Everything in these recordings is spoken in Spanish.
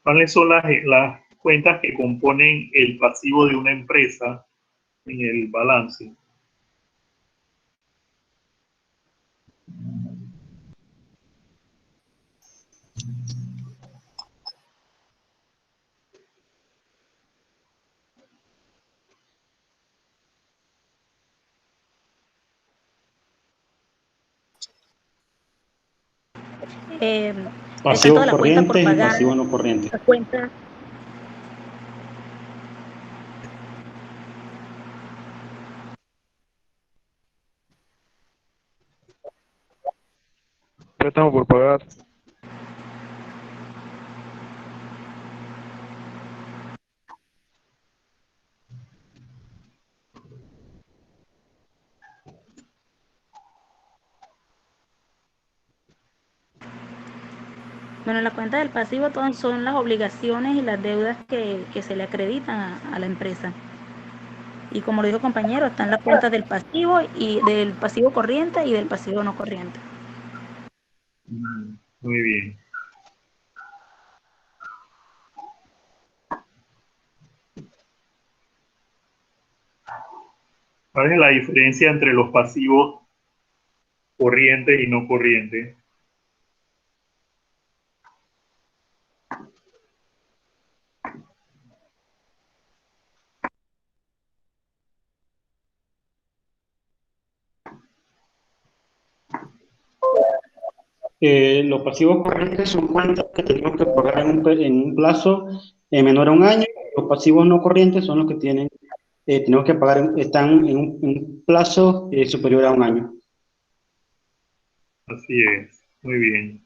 ¿Cuáles son las cuentas que componen el pasivo de una empresa en el balance? Está toda Pasivos la cuenta por corrientes y pagar, pasivos no corrientes. la cuenta. Préstamo por pagar. Bueno, en la cuenta del pasivo todas son las obligaciones y las deudas que se le acreditan a la empresa. Y como lo dijo el compañero, están las cuentas del pasivo y del pasivo corriente y del pasivo no corriente. Muy bien. ¿Cuál es la diferencia entre los pasivos corrientes y no corrientes? Los pasivos corrientes son cuentas que tenemos que pagar en un plazo menor a un año. Los pasivos no corrientes son los que tenemos que pagar, están en un plazo superior a un año. Así es. Muy bien.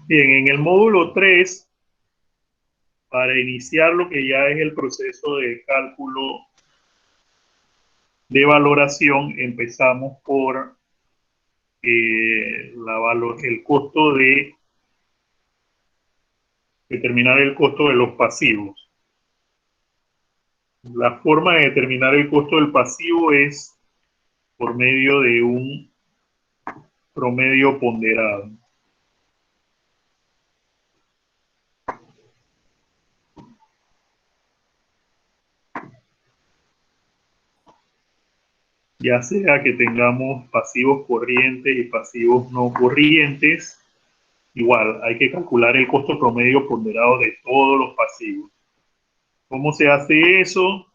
Bien, en el módulo 3, para iniciar lo que ya es el proceso de cálculo de valoración, empezamos por el costo de determinar el costo de los pasivos. La forma de determinar el costo del pasivo es por medio de un promedio ponderado. Ya sea que tengamos pasivos corrientes y pasivos no corrientes, igual hay que calcular el costo promedio ponderado de todos los pasivos. ¿Cómo se hace eso?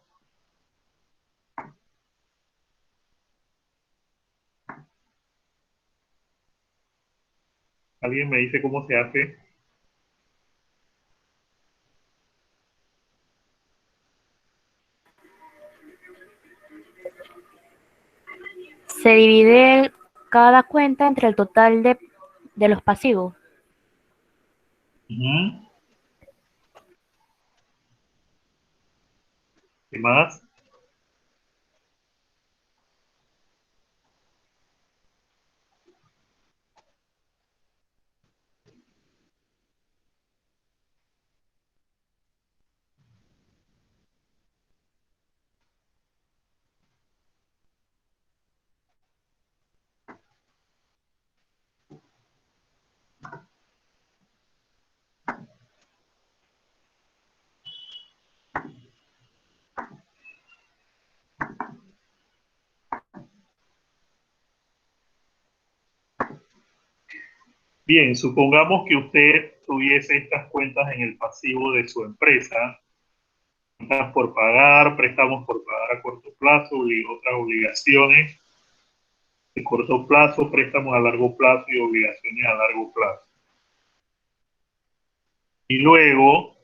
¿Alguien me dice cómo se hace? Se divide cada cuenta entre el total de los pasivos. ¿Qué más? Bien, supongamos que usted tuviese estas cuentas en el pasivo de su empresa. cuentas por pagar, préstamos por pagar a corto plazo, otras obligaciones de corto plazo, préstamos a largo plazo y obligaciones a largo plazo. Y luego,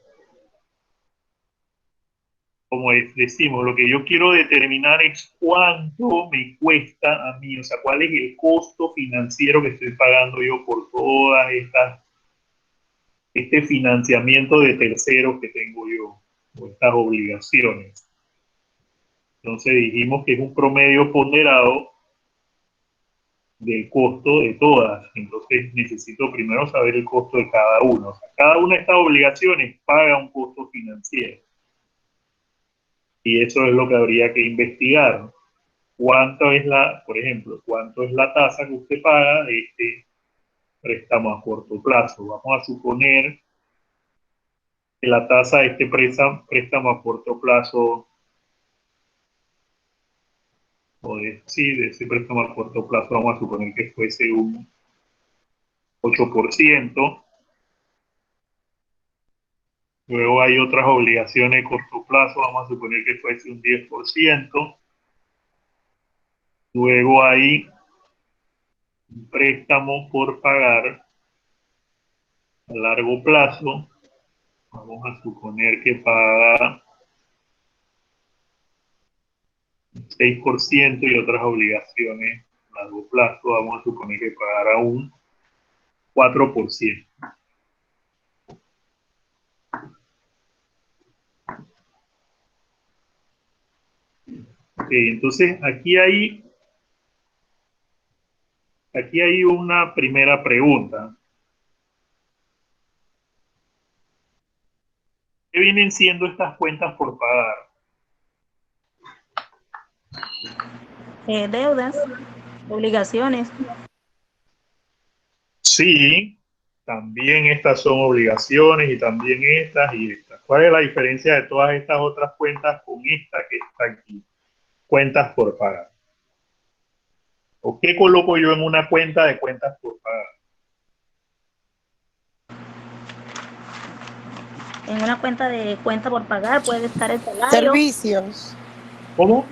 como decimos, lo que yo quiero determinar es cuánto me cuesta a mí, o sea, cuál es el costo financiero que estoy pagando yo por todas este financiamiento de terceros que tengo yo, o estas obligaciones. Entonces dijimos que es un promedio ponderado del costo de todas. Entonces necesito primero saber el costo de cada uno. O sea, cada una de estas obligaciones paga un costo financiero. Y eso es lo que habría que investigar. ¿Cuánto es por ejemplo, cuánto es la tasa que usted paga de este préstamo a corto plazo? Vamos a suponer que la tasa de este préstamo a corto plazo, de ese préstamo a corto plazo, vamos a suponer que fuese un 8%. Luego hay otras obligaciones de corto plazo, vamos a suponer que fuese un 10%. Luego hay un préstamo por pagar a largo plazo, vamos a suponer que paga 6% y otras obligaciones a largo plazo, vamos a suponer que pagará un 4%. Entonces aquí hay una primera pregunta. ¿Qué vienen siendo estas cuentas por pagar? Deudas, obligaciones. Sí, también estas son obligaciones y también estas y estas. ¿Cuál es la diferencia de todas estas otras cuentas con esta que está aquí? Cuentas por pagar. ¿O qué coloco yo en una cuenta de cuentas por pagar? En una cuenta por pagar puede estar el salario. Servicios. ¿Cómo?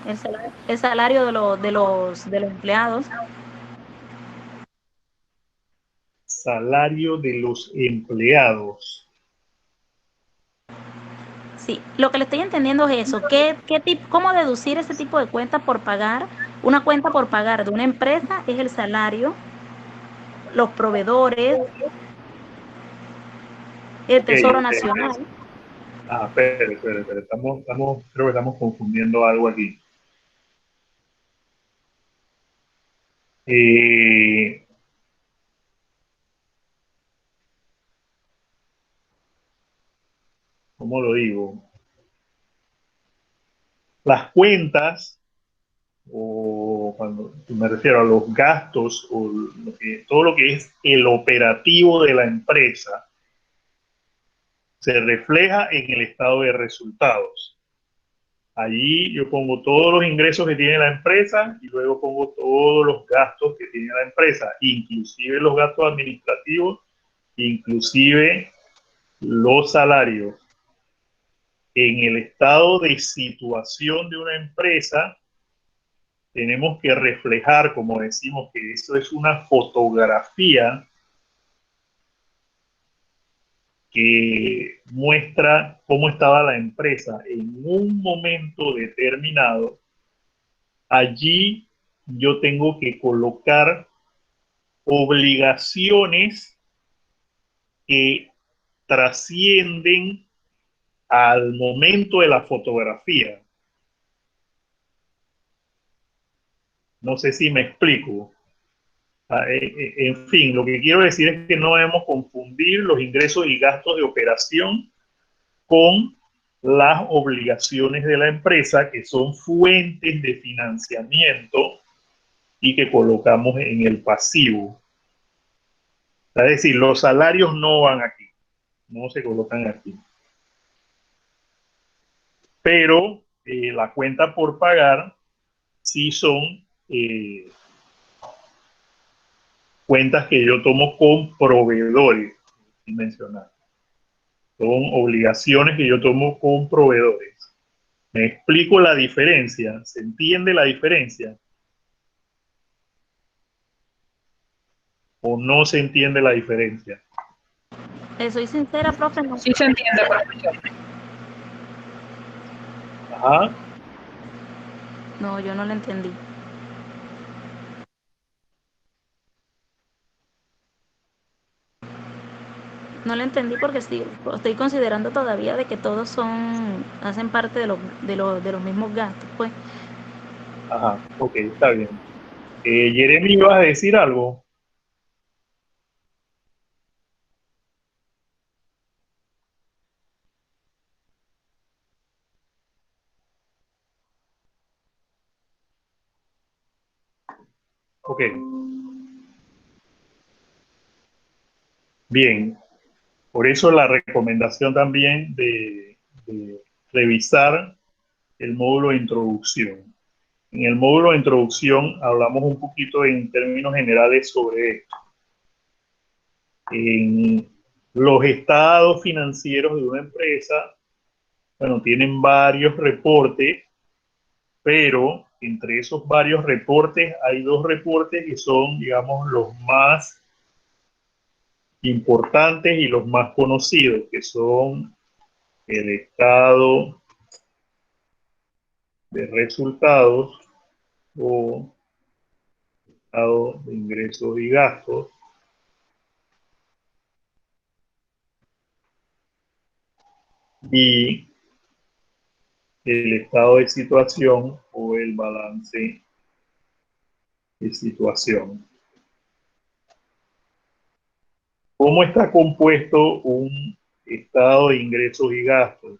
El salario de los empleados. Salario de los empleados. Sí, lo que le estoy entendiendo es eso. ¿Cómo deducir ese tipo de cuenta por pagar? Una cuenta por pagar de una empresa es el salario, los proveedores, el Tesoro Nacional. Espera. Creo que estamos confundiendo algo aquí. ¿Cómo lo digo? Las cuentas, o cuando me refiero a los gastos, o todo lo que es el operativo de la empresa, se refleja en el estado de resultados. Allí yo pongo todos los ingresos que tiene la empresa y luego pongo todos los gastos que tiene la empresa, inclusive los gastos administrativos, inclusive los salarios. En el estado de situación de una empresa, tenemos que reflejar, como decimos, que esto es una fotografía que muestra cómo estaba la empresa en un momento determinado. Allí yo tengo que colocar obligaciones que trascienden al momento de la fotografía. No sé si me explico. En fin, lo que quiero decir es que no debemos confundir los ingresos y gastos de operación con las obligaciones de la empresa, que son fuentes de financiamiento y que colocamos en el pasivo. Es decir, los salarios no van aquí, no se colocan aquí. Pero la cuenta por pagar sí son cuentas que yo tomo con proveedores, sin mencionar. Son obligaciones que yo tomo con proveedores. Me explico la diferencia. ¿Se entiende la diferencia? ¿O no se entiende la diferencia? Soy sincera, profe, no. Sí se entiende, profesor. Ajá. No, yo no lo entendí. No lo entendí porque sí, estoy considerando todavía de que todos hacen parte de los mismos gastos, pues. Ajá. Ok, está bien. Jeremy, ¿ibas a decir algo? Ok. Bien. Por eso la recomendación también de revisar el módulo de introducción. En el módulo de introducción hablamos un poquito en términos generales sobre esto. En los estados financieros de una empresa, bueno, tienen varios reportes, pero entre esos varios reportes hay dos reportes que son, digamos, los más importantes y los más conocidos, que son el estado de resultados o estado de ingresos y gastos y el estado de situación o el balance de situación. ¿Cómo está compuesto un estado de ingresos y gastos?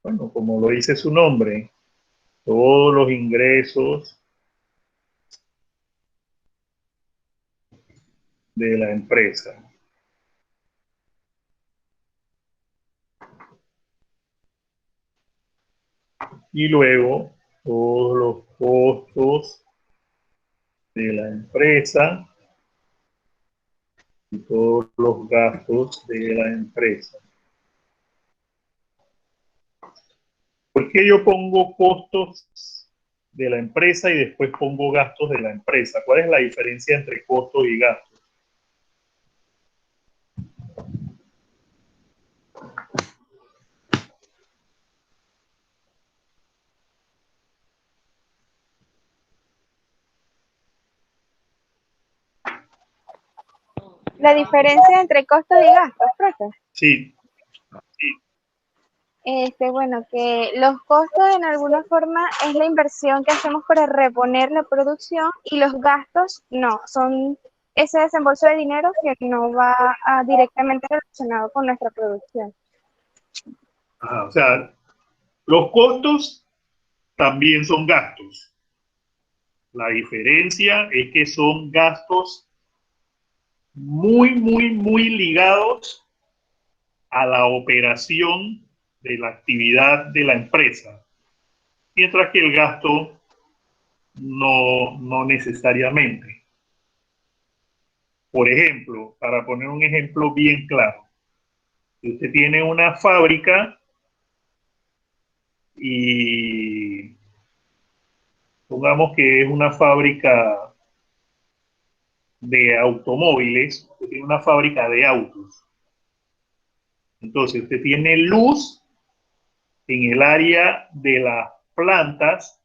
Bueno, como lo dice su nombre, todos los ingresos de la empresa. Y luego todos los costos de la empresa y todos los gastos de la empresa. ¿Por qué yo pongo costos de la empresa y después pongo gastos de la empresa? ¿Cuál es la diferencia entre costos y gastos? La diferencia entre costos y gastos, profe. Sí, Bueno, que los costos en alguna forma es la inversión que hacemos para reponer la producción y los gastos no, son ese desembolso de dinero que no va directamente relacionado con nuestra producción. ajá, o sea, los costos también son gastos. La diferencia es que son gastos muy ligados a la operación de la actividad de la empresa, mientras que el gasto no necesariamente. Por ejemplo, para poner un ejemplo bien claro, si usted tiene una fábrica y pongamos que es una fábrica de automóviles, usted tiene una fábrica de autos. Entonces, usted tiene luz en el área de las plantas,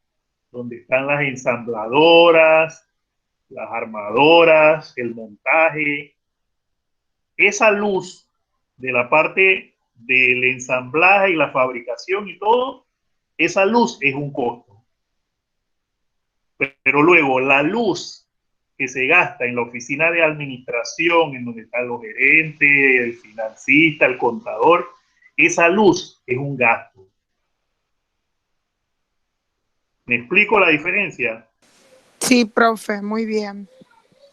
donde están las ensambladoras, las armadoras, el montaje. Esa luz de la parte del ensamblaje y la fabricación y todo, esa luz es un costo. Pero luego la luz que se gasta en la oficina de administración, en donde están los gerentes, el financista, el contador, esa luz es un gasto. ¿Me explico la diferencia? Sí, profe, muy bien.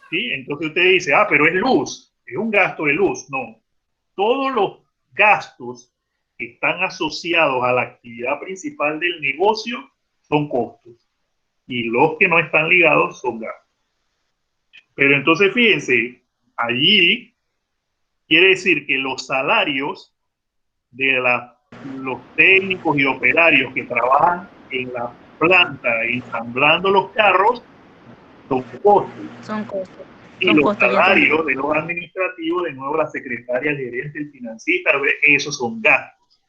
¿Sí? Entonces usted dice, pero es luz, es un gasto de luz. No, todos los gastos que están asociados a la actividad principal del negocio son costos y los que no están ligados son gastos. Pero entonces fíjense, allí quiere decir que los salarios de las los técnicos y operarios que trabajan en la planta ensamblando los carros son costos. Son costos. Y Son los costos, ya salarios de los administrativos, de nuevo la secretaria, el gerente, el financista, esos son gastos.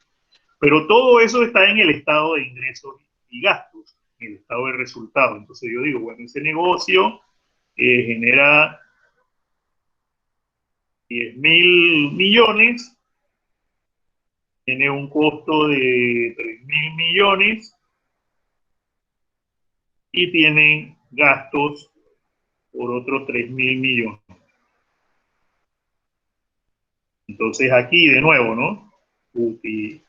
Pero todo eso está en el estado de ingresos y gastos, en el estado de resultados. Entonces yo digo, bueno, ese negocio genera 10.000 millones, tiene un costo de 3.000 millones y tiene gastos por otros 3.000 millones. Entonces aquí de nuevo, ¿no? Voy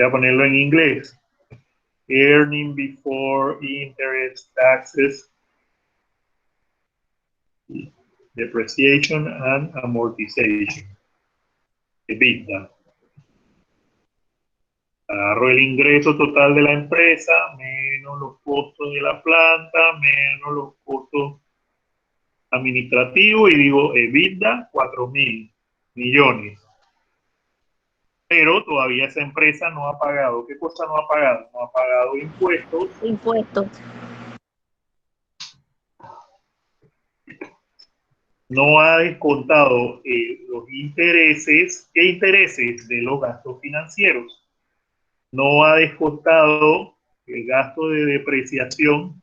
a ponerlo en inglés. Earning before interest, taxes, depreciation and amortization. EBITDA. Agarro el ingreso total de la empresa, menos los costos de la planta, menos los costos administrativos y digo EBITDA 4.000 millones. Pero todavía esa empresa no ha pagado. ¿Qué cosa no ha pagado? No ha pagado impuestos. Impuestos. No ha descontado los intereses. ¿Qué intereses? De los gastos financieros. No ha descontado el gasto de depreciación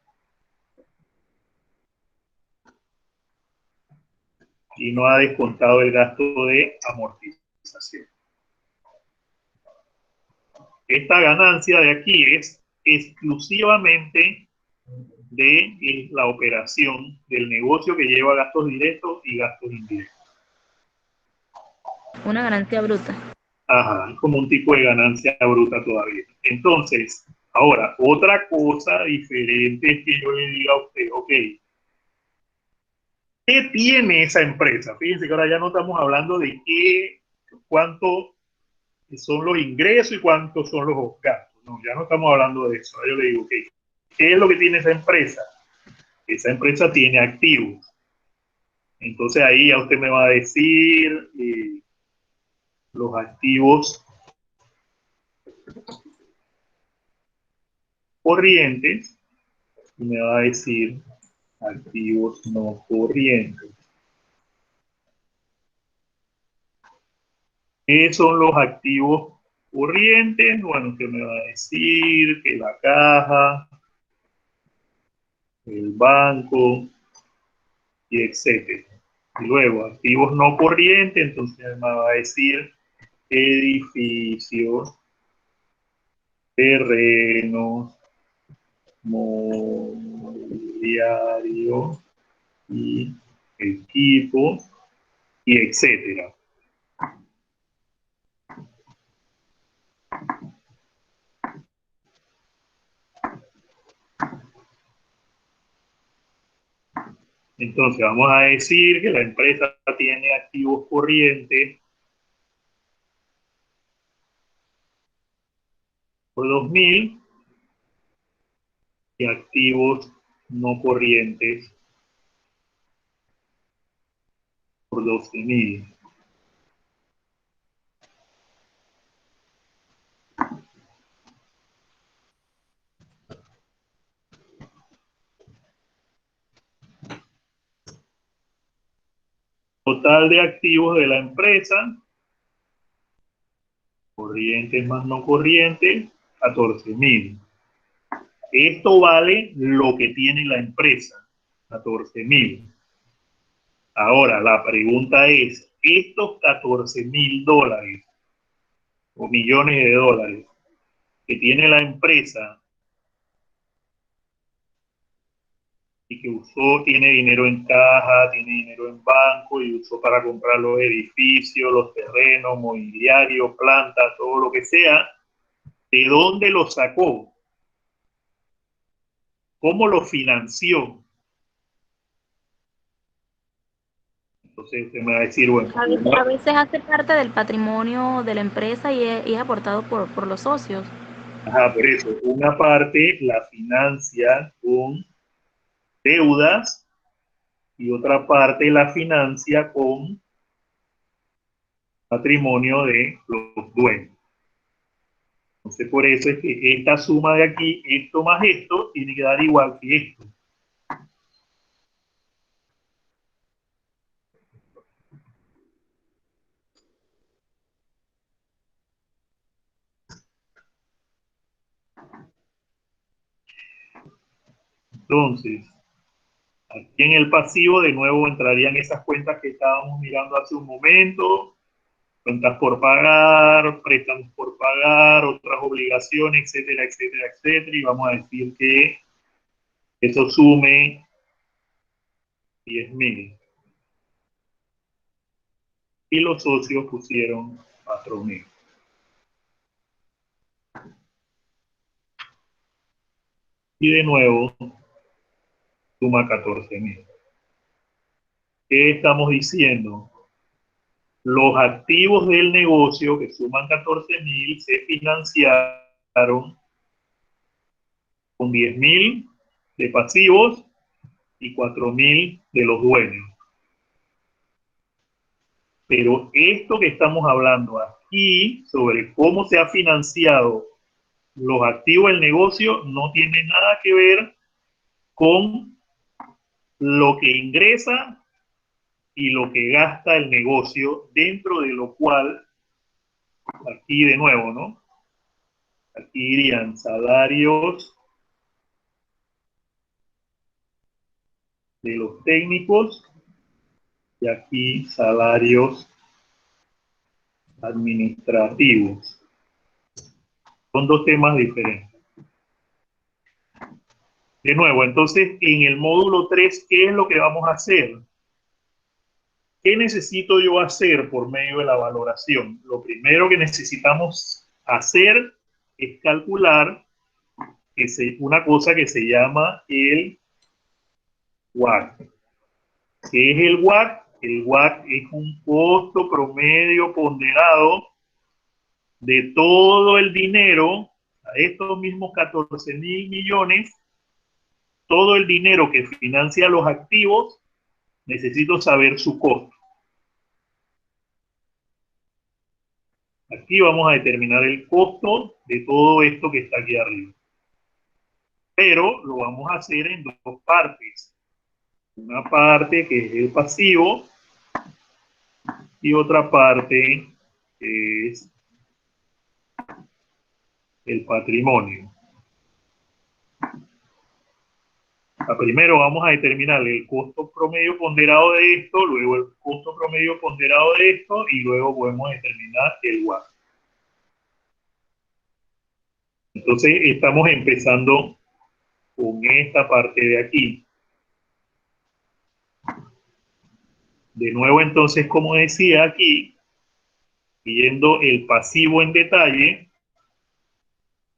y no ha descontado el gasto de amortización. Esta ganancia de aquí es exclusivamente de la operación del negocio que lleva gastos directos y gastos indirectos. Una ganancia bruta. Ajá, como un tipo de ganancia bruta todavía. Entonces, ahora, otra cosa diferente es que yo le diga a usted, ok, ¿qué tiene esa empresa? Fíjense que ahora ya no estamos hablando de cuánto son los ingresos y cuántos son los gastos. No, ya no estamos hablando de eso. Ahora yo le digo, ok, ¿qué es lo que tiene esa empresa? Esa empresa tiene activos. Entonces ahí ya usted me va a decir los activos corrientes y me va a decir activos no corrientes. ¿Qué son los activos corrientes? Bueno, usted me va a decir que la caja, el banco y etcétera. Y luego, activos no corrientes, entonces me va a decir edificios, terrenos, mobiliario y equipo y etcétera. Entonces vamos a decir que la empresa tiene activos corrientes por 2.000 y activos no corrientes por 12.000. Total de activos de la empresa, corrientes más no corrientes, 14.000. Esto vale lo que tiene la empresa, 14.000. Ahora, la pregunta es, estos 14.000 dólares o millones de dólares que tiene la empresa y que usó, tiene dinero en caja, tiene dinero en banco y usó para comprar los edificios, los terrenos, mobiliario, plantas, todo lo que sea, ¿de dónde lo sacó? ¿Cómo lo financió? Entonces usted me va a decir, bueno, A veces hace parte del patrimonio de la empresa y es aportado por los socios. ajá, por eso, una parte la financia con deudas y otra parte la financia con patrimonio de los dueños. Entonces, por eso es que esta suma de aquí, esto más esto, tiene que dar igual que esto. Entonces, aquí en el pasivo de nuevo entrarían esas cuentas que estábamos mirando hace un momento, cuentas por pagar, préstamos por pagar, otras obligaciones, etcétera, etcétera, etcétera, y vamos a decir que eso sume 10.000. Y los socios pusieron 4.000. Y de nuevo, suma 14.000. ¿Qué estamos diciendo? Los activos del negocio, que suman 14.000, se financiaron con 10.000 de pasivos y 4.000 de los dueños. Pero esto que estamos hablando aquí, sobre cómo se ha financiado los activos del negocio, no tiene nada que ver con lo que ingresa y lo que gasta el negocio, dentro de lo cual, aquí de nuevo, ¿no? Aquí irían salarios de los técnicos y aquí salarios administrativos. Son dos temas diferentes. De nuevo, entonces, en el módulo 3, ¿qué es lo que vamos a hacer? ¿Qué necesito yo hacer por medio de la valoración? Lo primero que necesitamos hacer es calcular una cosa que se llama el WACC. ¿Qué es el WACC? El WACC es un costo promedio ponderado de todo el dinero, a estos mismos 14.000 millones, todo el dinero que financia los activos, necesito saber su costo. Aquí vamos a determinar el costo de todo esto que está aquí arriba. Pero lo vamos a hacer en dos partes. Una parte que es el pasivo y otra parte que es el patrimonio. Primero vamos a determinar el costo promedio ponderado de esto, luego el costo promedio ponderado de esto y luego podemos determinar el WACC. Entonces estamos empezando con esta parte de aquí. De nuevo, entonces, como decía aquí, viendo el pasivo en detalle,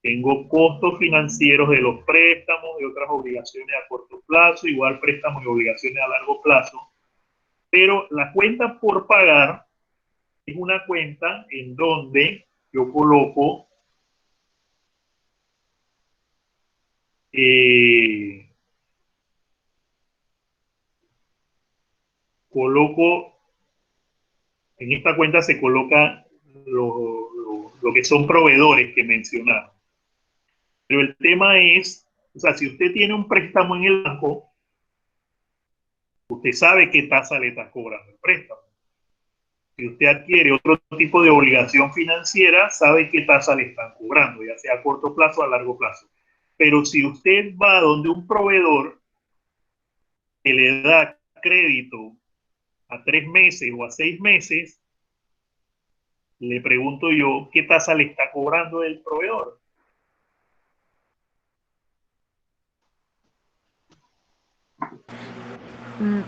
tengo costos financieros de los préstamos, de otras obligaciones a corto plazo, igual préstamos y obligaciones a largo plazo. Pero la cuenta por pagar es una cuenta en donde yo coloco en esta cuenta se coloca lo que son proveedores que mencionaron. Pero el tema es, o sea, si usted tiene un préstamo en el banco, usted sabe qué tasa le está cobrando el préstamo. Si usted adquiere otro tipo de obligación financiera, sabe qué tasa le están cobrando, ya sea a corto plazo o a largo plazo. Pero si usted va donde un proveedor que le da crédito a 3 meses o a 6 meses, le pregunto yo, ¿qué tasa le está cobrando el proveedor?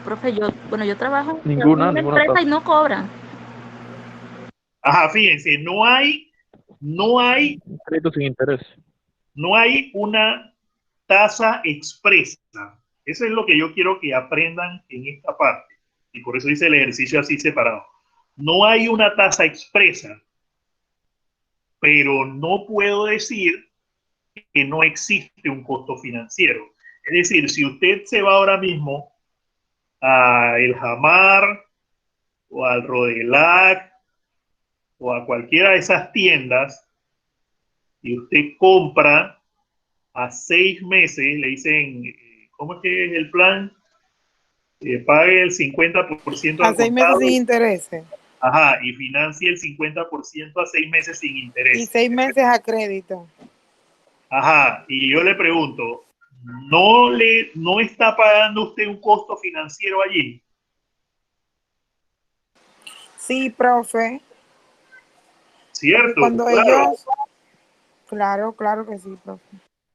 Profe, yo trabajo en Ninguna una empresa tasa. y no cobran. Ajá, fíjense, no hay Crédito sin interés. no hay una tasa expresa. Eso es lo que yo quiero que aprendan en esta parte. Y por eso hice el ejercicio así separado. No hay una tasa expresa, pero no puedo decir que no existe un costo financiero. Es decir, si usted se va ahora mismo a El Jamar o al Rodelac o a cualquiera de esas tiendas y usted compra a 6 meses, le dicen, ¿cómo es que es el plan? Pague el 50% A al 6 meses contado. sin intereses. Ajá, y financie el 50% a 6 meses sin Y interés. 6 meses a crédito. Ajá, y yo le pregunto, ¿no está pagando usted un costo financiero allí? Sí, profe. Porque ¿Cierto? cuando Claro. ellos... Claro que sí, profe.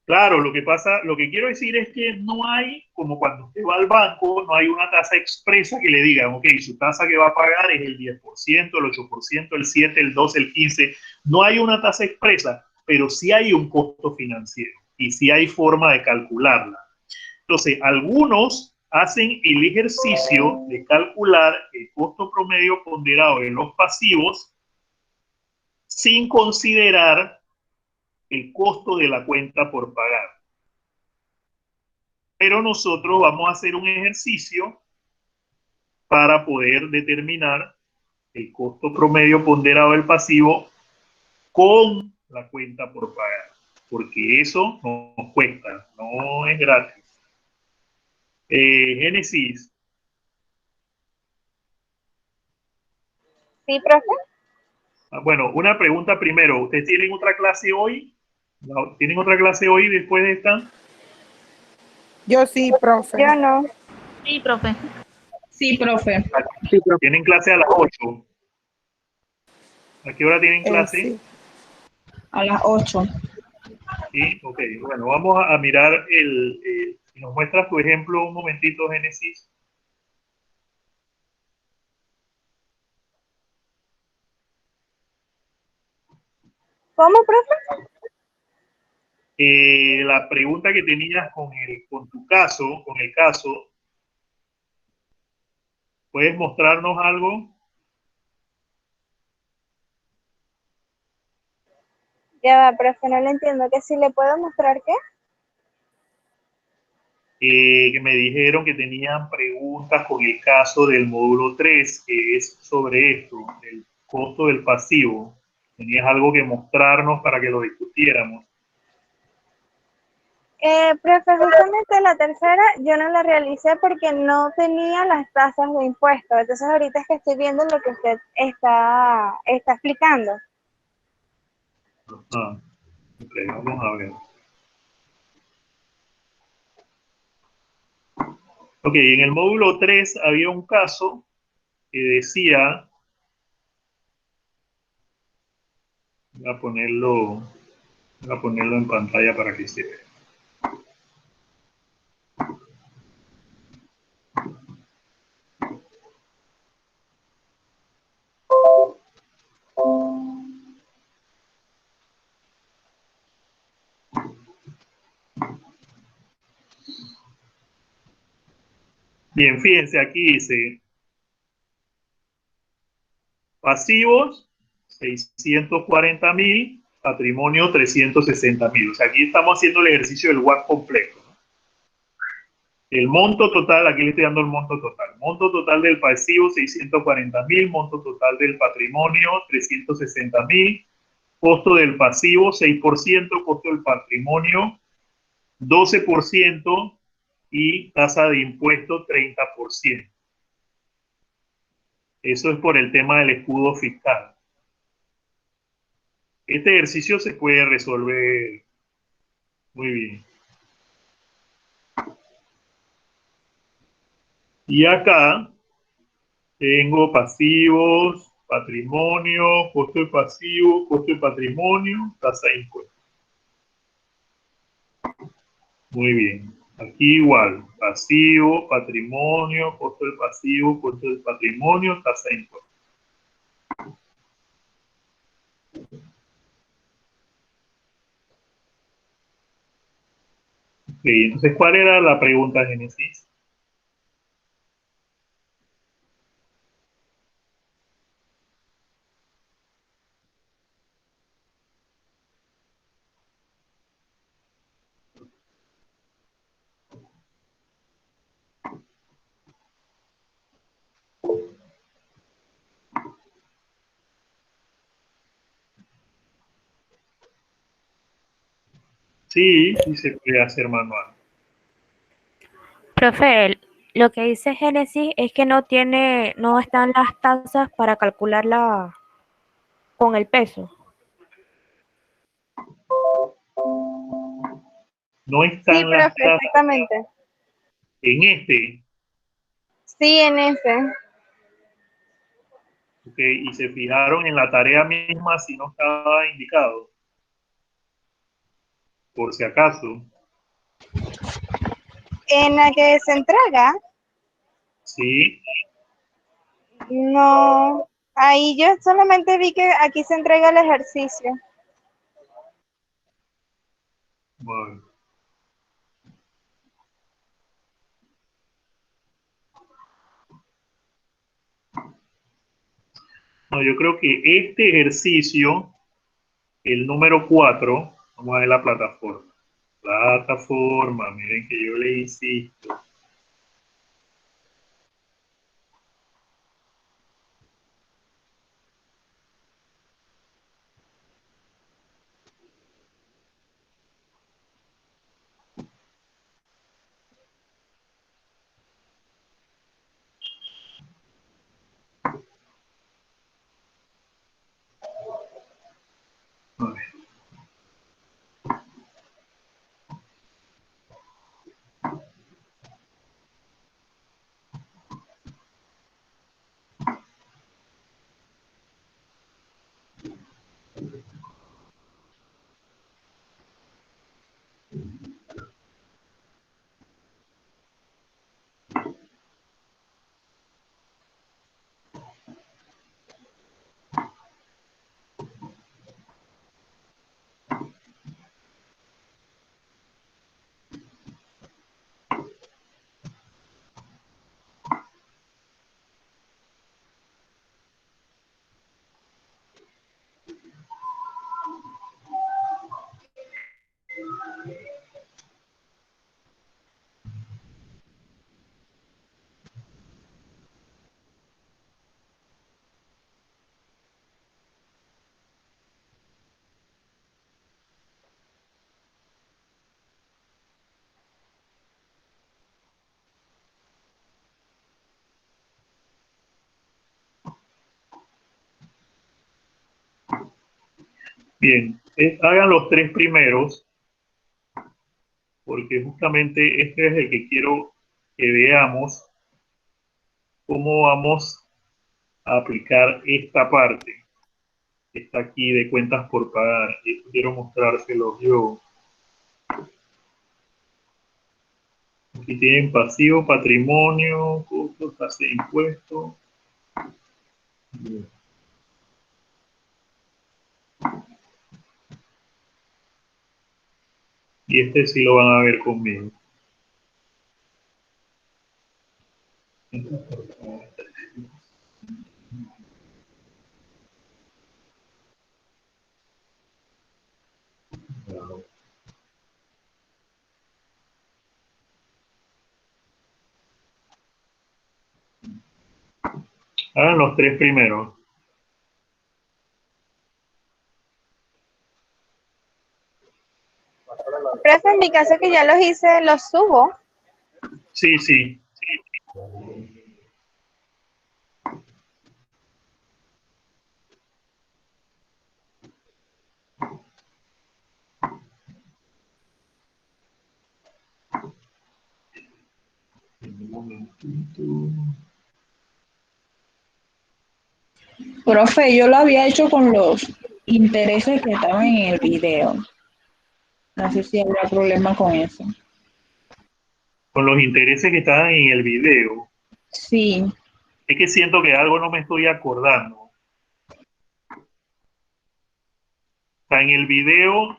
Claro, lo que quiero decir es que no hay, como cuando usted va al banco, no hay una tasa expresa que le digan, ok, su tasa que va a pagar es el 10%, el 8%, el 7%, el 12%, el 15%. No hay una tasa expresa, pero sí hay un costo financiero y sí hay forma de calcularla. Entonces, algunos hacen el ejercicio de calcular el costo promedio ponderado de los pasivos sin considerar el costo de la cuenta por pagar. Pero nosotros vamos a hacer un ejercicio para poder determinar el costo promedio ponderado del pasivo con la cuenta por pagar, porque eso nos cuesta, no es gratis. Génesis. Sí, profe. Bueno, una pregunta primero. ¿Ustedes tienen otra clase hoy? ¿Tienen otra clase hoy después de esta? Yo sí, profe. Yo no. Sí, profe. Sí, profe. Sí, pero Tienen clase a las 8. ¿A qué hora tienen clase? Sí. A las 8. Sí, ok. Bueno, vamos a mirar si nos muestras tu ejemplo un momentito, Génesis. ¿Cómo, profe? La pregunta que tenías con tu caso, con el caso, ¿puedes mostrarnos algo? Ya va, profe, no le entiendo. ¿Que si le puedo mostrar qué? Que me dijeron que tenían preguntas con el caso del módulo 3, que es sobre esto, el costo del pasivo. Tenías algo que mostrarnos para que lo discutiéramos. Profe, justamente la tercera yo no la realicé porque no tenía las tasas de impuestos. Entonces ahorita es que estoy viendo lo que usted está explicando. Ah, ok, vamos a ver. Ok, en el módulo 3 había un caso que decía, voy a ponerlo en pantalla para que se vea. Bien, fíjense, aquí dice pasivos 640.000, patrimonio 360.000. O sea, aquí estamos haciendo el ejercicio del WAC completo. El monto total, aquí le estoy dando el monto total. Monto total del pasivo 640.000, monto total del patrimonio 360.000, costo del pasivo 6%, costo del patrimonio 12% y tasa de impuesto 30%. Eso es por el tema del escudo fiscal. Este ejercicio se puede resolver muy bien. Y acá tengo pasivos, patrimonio, costo de pasivo, costo de patrimonio, tasa de impuesto. Muy bien. Aquí igual, pasivo, patrimonio, costo del pasivo, costo del patrimonio, tasa de impuesto. Ok, entonces, ¿cuál era la pregunta, Génesis? Sí, y se puede hacer manual. Profe, lo que dice Génesis es que no están las tasas para calcularla con el peso. No Sí, están las profe, tasas exactamente. en este, Sí, en ese. ¿ok? Y se fijaron en la tarea misma si no estaba indicado, por si acaso. En la que se entrega, Sí, no. Ahí yo solamente vi que aquí se entrega el ejercicio. bueno. No, yo creo que este ejercicio, el número 4, vamos a ver la plataforma. Plataforma, miren que yo le insisto. A ver. Bien, hagan los 3 primeros, porque justamente este es el que quiero que veamos cómo vamos a aplicar esta parte que está aquí de cuentas por pagar. Y quiero mostrárselos yo. Aquí tienen pasivo, patrimonio, costos, tasa de impuestos. Y este sí lo van a ver conmigo. Hagan los 3 primeros. Profe, en mi caso que ya los hice, los subo. Sí, sí. Un momentito. Profe, yo lo había hecho con los intereses que estaban en el video. No sé si habrá problema con eso. Con los intereses que estaban en el video. Sí, Es que siento que algo no me estoy acordando. O sea, en el video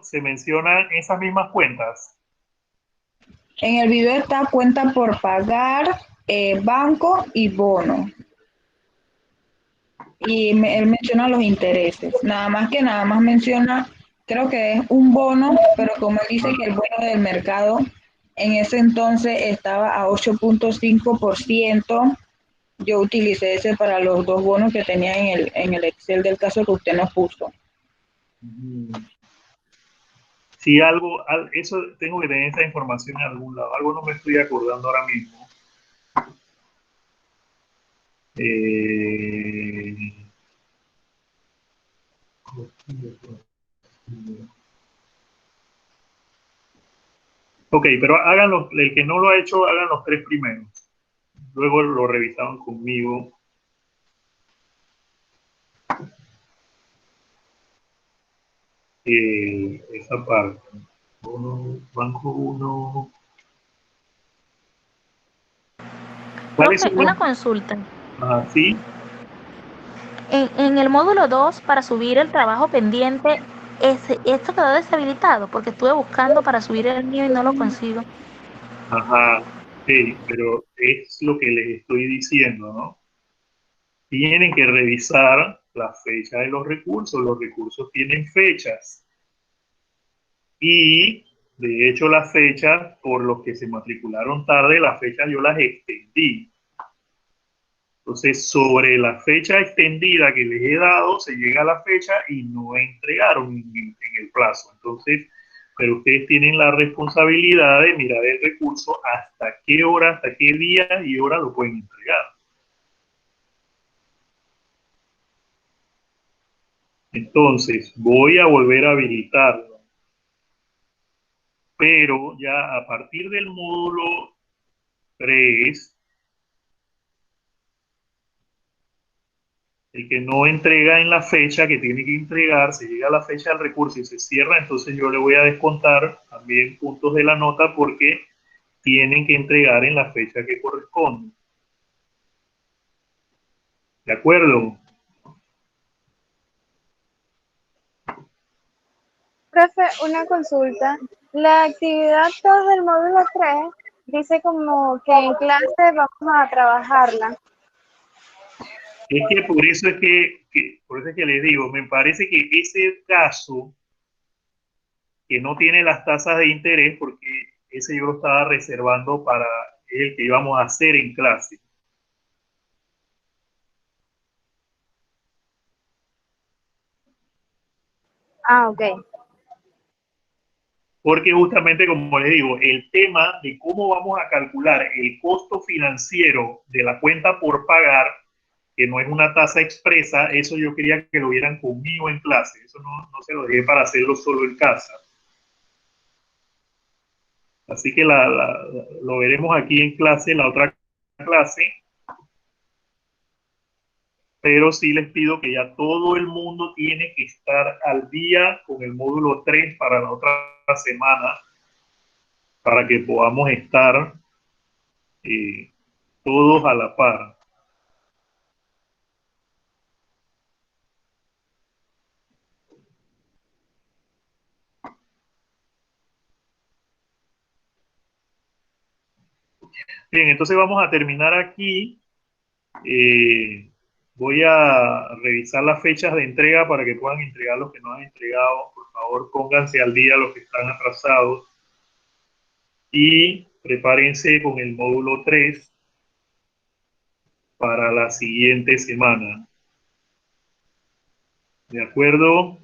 se mencionan esas mismas cuentas. en el video está cuenta por pagar, banco y bono. Y él menciona los intereses. Nada más menciona, creo que es un bono, pero como él dice que el bono del mercado en ese entonces estaba a 8.5%, Yo utilicé ese para los 2 bonos que tenía en el Excel del caso que usted nos puso. Si algo, eso tengo que tener esa información en algún lado. Algo no me estoy acordando ahora mismo. Ok, pero háganlo, el que no lo ha hecho, hagan los 3 primeros. Luego lo revisaron conmigo. Esa parte. Banco 1. ¿Cuál es Profe, su una consulta. sí? En el módulo 2, para subir el trabajo pendiente, esto quedó deshabilitado porque estuve buscando para subir el mío y no lo consigo. Ajá, sí, pero es lo que les estoy diciendo, ¿no? Tienen que revisar la fecha de los recursos tienen fechas. Y, de hecho, las fechas, por los que se matricularon tarde, las fechas yo las extendí. Entonces, sobre la fecha extendida que les he dado, se llega a la fecha y no entregaron en el plazo. Entonces, pero ustedes tienen la responsabilidad de mirar el recurso hasta qué hora, hasta qué día y hora lo pueden entregar. Entonces, voy a volver a habilitarlo. Pero ya a partir del módulo 3, el que no entrega en la fecha que tiene que entregar, se llega a la fecha del recurso y se cierra, entonces yo le voy a descontar también puntos de la nota porque tienen que entregar en la fecha que corresponde. ¿De acuerdo? Profe, una consulta. La actividad 2 del módulo 3 dice como que en clase vamos a trabajarla. Es que por eso es por eso es que les digo, me parece que ese caso que no tiene las tasas de interés, porque ese yo lo estaba reservando para el que íbamos a hacer en clase. Ah, ok. Porque justamente, como les digo, el tema de cómo vamos a calcular el costo financiero de la cuenta por pagar, que no es una tasa expresa, eso yo quería que lo vieran conmigo en clase. Eso no se lo dejé para hacerlo solo en casa. Así que lo veremos aquí en clase, la otra clase. Pero sí les pido que ya todo el mundo tiene que estar al día con el módulo 3 para la otra semana, para que podamos estar todos a la par. Bien, entonces vamos a terminar aquí. Voy a revisar las fechas de entrega para que puedan entregar los que no han entregado. Por favor, pónganse al día los que están atrasados. Y prepárense con el módulo 3 para la siguiente semana. ¿De acuerdo?